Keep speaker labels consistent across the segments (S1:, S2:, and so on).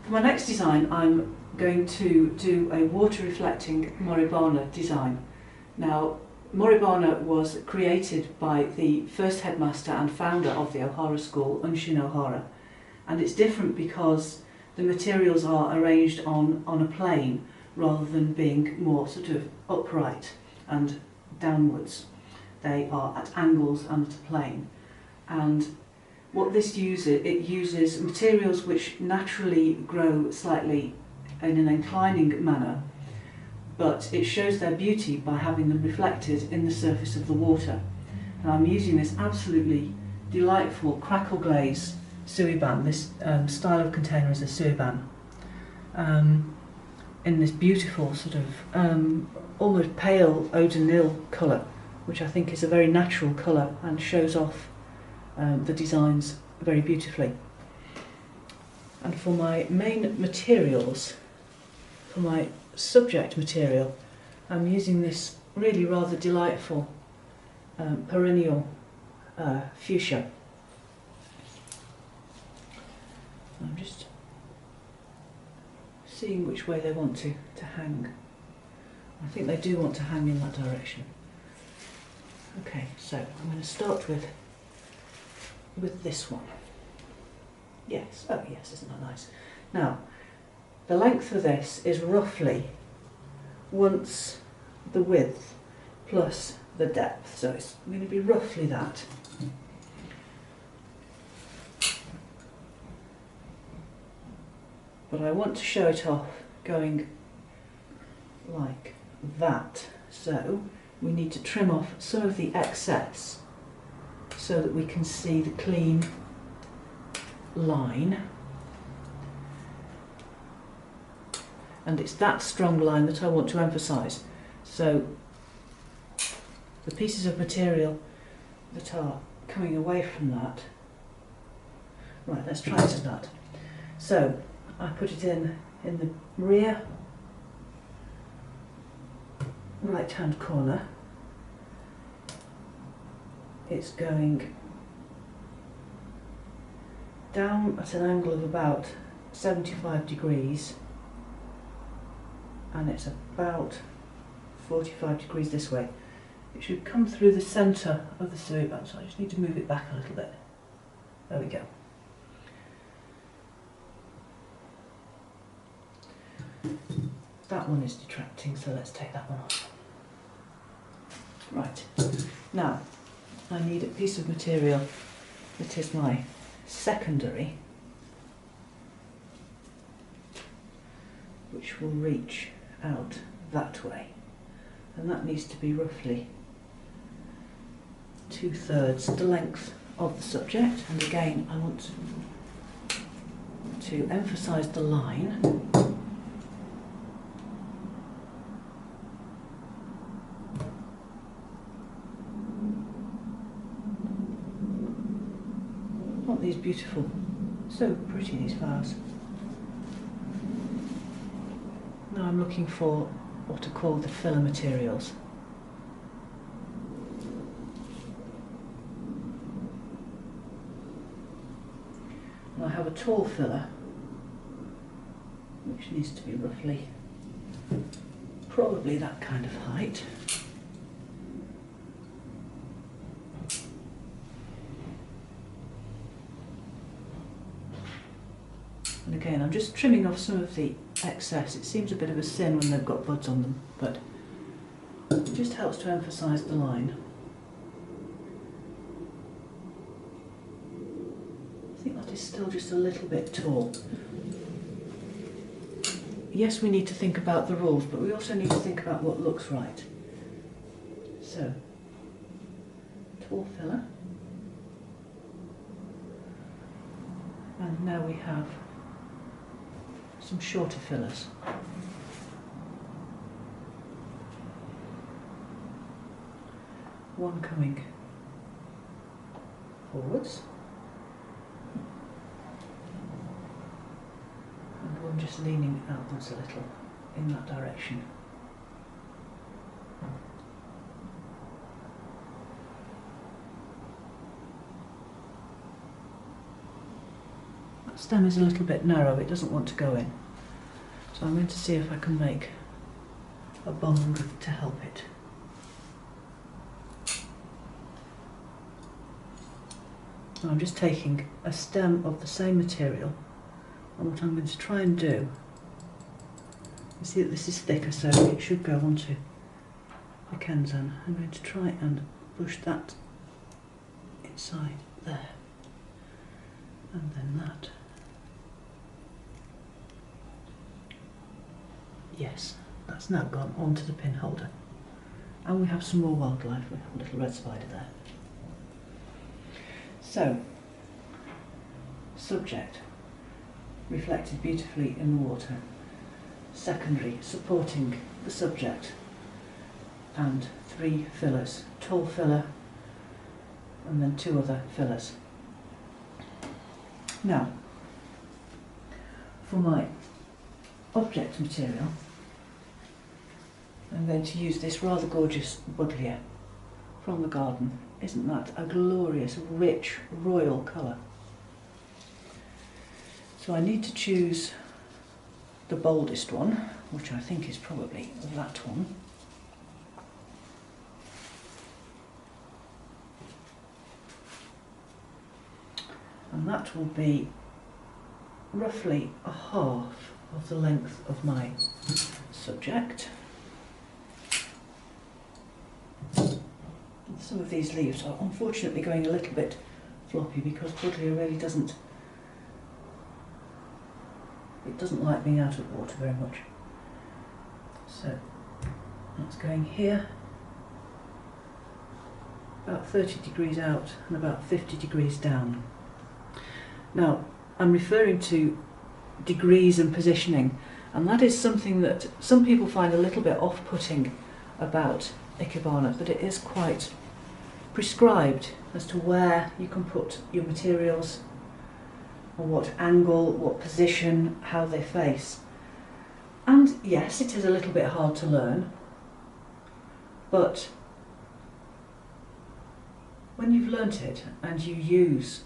S1: For my next design, I'm going to do a water reflecting Moribana design. Now, Moribana was created by the first headmaster and founder of the O'Hara School, Unshin O'Hara, and it's different because the materials are arranged on a plane rather than being more sort of upright and downwards. They are at angles and at a plane. And what this uses, it uses materials which naturally grow slightly in an inclining manner, but it shows their beauty by having them reflected in the surface of the water. And I'm using this absolutely delightful crackle glaze suiban. This style of container is a suiban, in this beautiful sort of almost pale eau de Nil colour, which I think is a very natural colour and shows off the designs very beautifully. And for my main materials, for my subject material, I'm using this really rather delightful perennial fuchsia. I'm just seeing which way they want to hang. I think they do want to hang in that direction. Okay, so I'm going to start with this one. Yes, oh yes, isn't that nice? Now, the length of this is roughly once the width plus the depth, so it's going to be roughly that. But I want to show it off going like that, so we need to trim off some of the excess so that we can see the clean line. And it's that strong line that I want to emphasise. So the pieces of material that are coming away from that. Right, let's try it at that. So I put it in the rear right hand corner. It's going down at an angle of about 75 degrees, and it's about 45 degrees this way. It should come through the centre of the suiban, so I just need to move it back a little bit. There we go. That one is detracting, so let's take that one off. Right, now I need a piece of material that is my secondary, which will reach out that way, and that needs to be roughly 2/3 the length of the subject. And again, I want to emphasise the line. Aren't these beautiful? So pretty, these flowers. Now I'm looking for what are called the filler materials. And I have a tall filler, which needs to be roughly, probably that kind of height. And again, I'm just trimming off some of the excess. It seems a bit of a sin when they've got buds on them, but it just helps to emphasise the line. I think that is still just a little bit tall. Yes, we need to think about the rules, but we also need to think about what looks right. So, tall filler. And now we have some shorter fillers. One coming forwards and one just leaning outwards a little in that direction. stem is a little bit narrow, it doesn't want to go in. So I'm going to see if I can make a bung to help it. Now I'm just taking a stem of the same material, and what I'm going to try and do, you see that this is thicker, so it should go onto the Kenzan. I'm going to try and push that inside there, and then that. Yes, that's now gone onto the pin holder. And we have some more wildlife. We have a little red spider there. So, subject, reflected beautifully in the water. Secondary, supporting the subject. And 3 fillers. Tall filler, and then 2 other fillers. Now, for my object material, I'm going to use this rather gorgeous buddleia from the garden. Isn't that a glorious, rich, royal colour? So I need to choose the boldest one, which I think is probably that one. And that will be roughly a half of the length of my subject. Some of these leaves are unfortunately going a little bit floppy because buddleia really doesn't like being out of water very much. So that's going here, about 30 degrees out and about 50 degrees down. Now I'm referring to degrees and positioning, and that is something that some people find a little bit off-putting about Ikebana, but it is quite prescribed as to where you can put your materials, or what angle, what position, how they face. And yes, it is a little bit hard to learn, but when you've learnt it and you use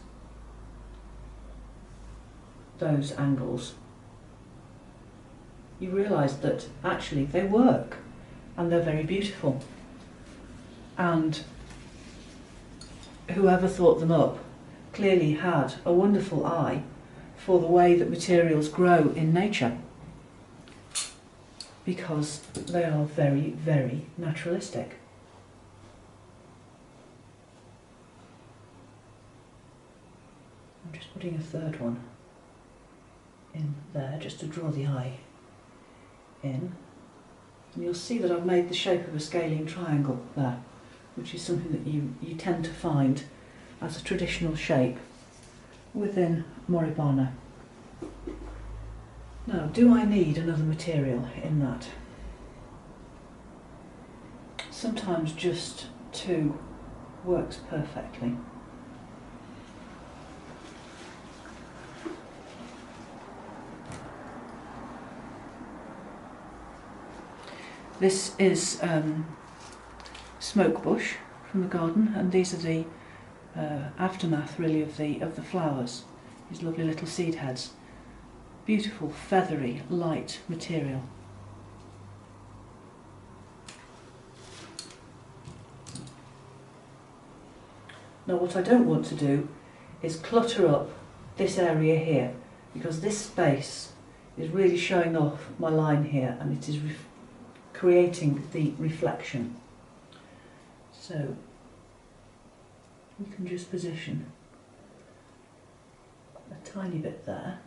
S1: those angles, you realise that actually they work and they're very beautiful. And whoever thought them up clearly had a wonderful eye for the way that materials grow in nature, because they are very, very naturalistic. I'm just putting a third one in there just to draw the eye in. And you'll see that I've made the shape of a scalene triangle there, which is something that you tend to find as a traditional shape within Moribana. Now, do I need another material in that? Sometimes just 2 works perfectly. This is smoke bush from the garden, and these are the aftermath really of the flowers. These lovely little seed heads. Beautiful, feathery, light material. Now what I don't want to do is clutter up this area here, because this space is really showing off my line here, and it is creating the reflection. So we can just position a tiny bit there.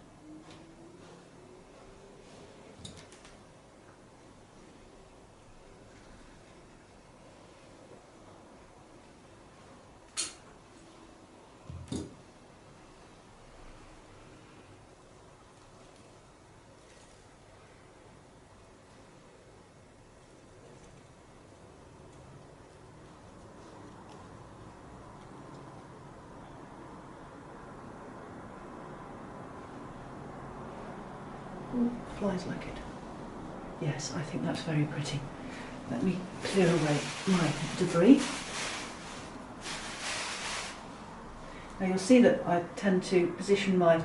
S1: Ooh, flies like it. Yes, I think that's very pretty. Let me clear away my debris. Now you'll see that I tend to position my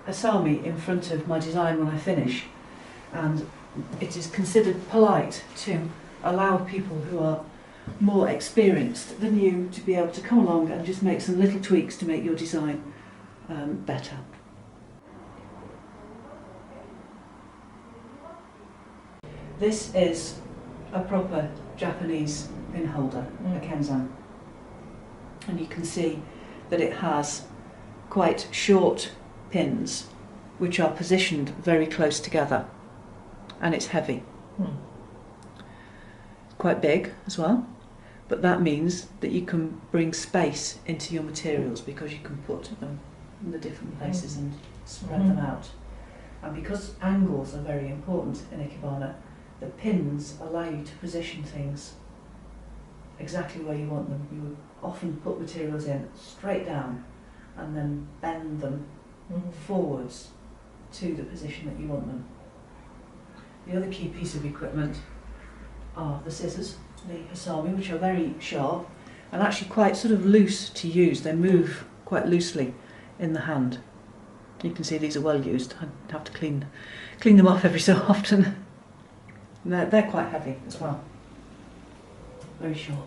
S1: hasami in front of my design when I finish, and it is considered polite to allow people who are more experienced than you to be able to come along and just make some little tweaks to make your design better. This is a proper Japanese pin holder, a kenzan, and you can see that it has quite short pins which are positioned very close together, and it's heavy. Quite big as well, but that means that you can bring space into your materials because you can put them in the different places and spread them out. And because angles are very important in Ikebana, the pins allow you to position things exactly where you want them. You would often put materials in straight down and then bend them forwards to the position that you want them. The other key piece of equipment are the scissors, the hasami, which are very sharp and actually quite sort of loose to use. They move quite loosely in the hand. You can see these are well used. I have to clean them off every so often. They're quite heavy as well, very sharp.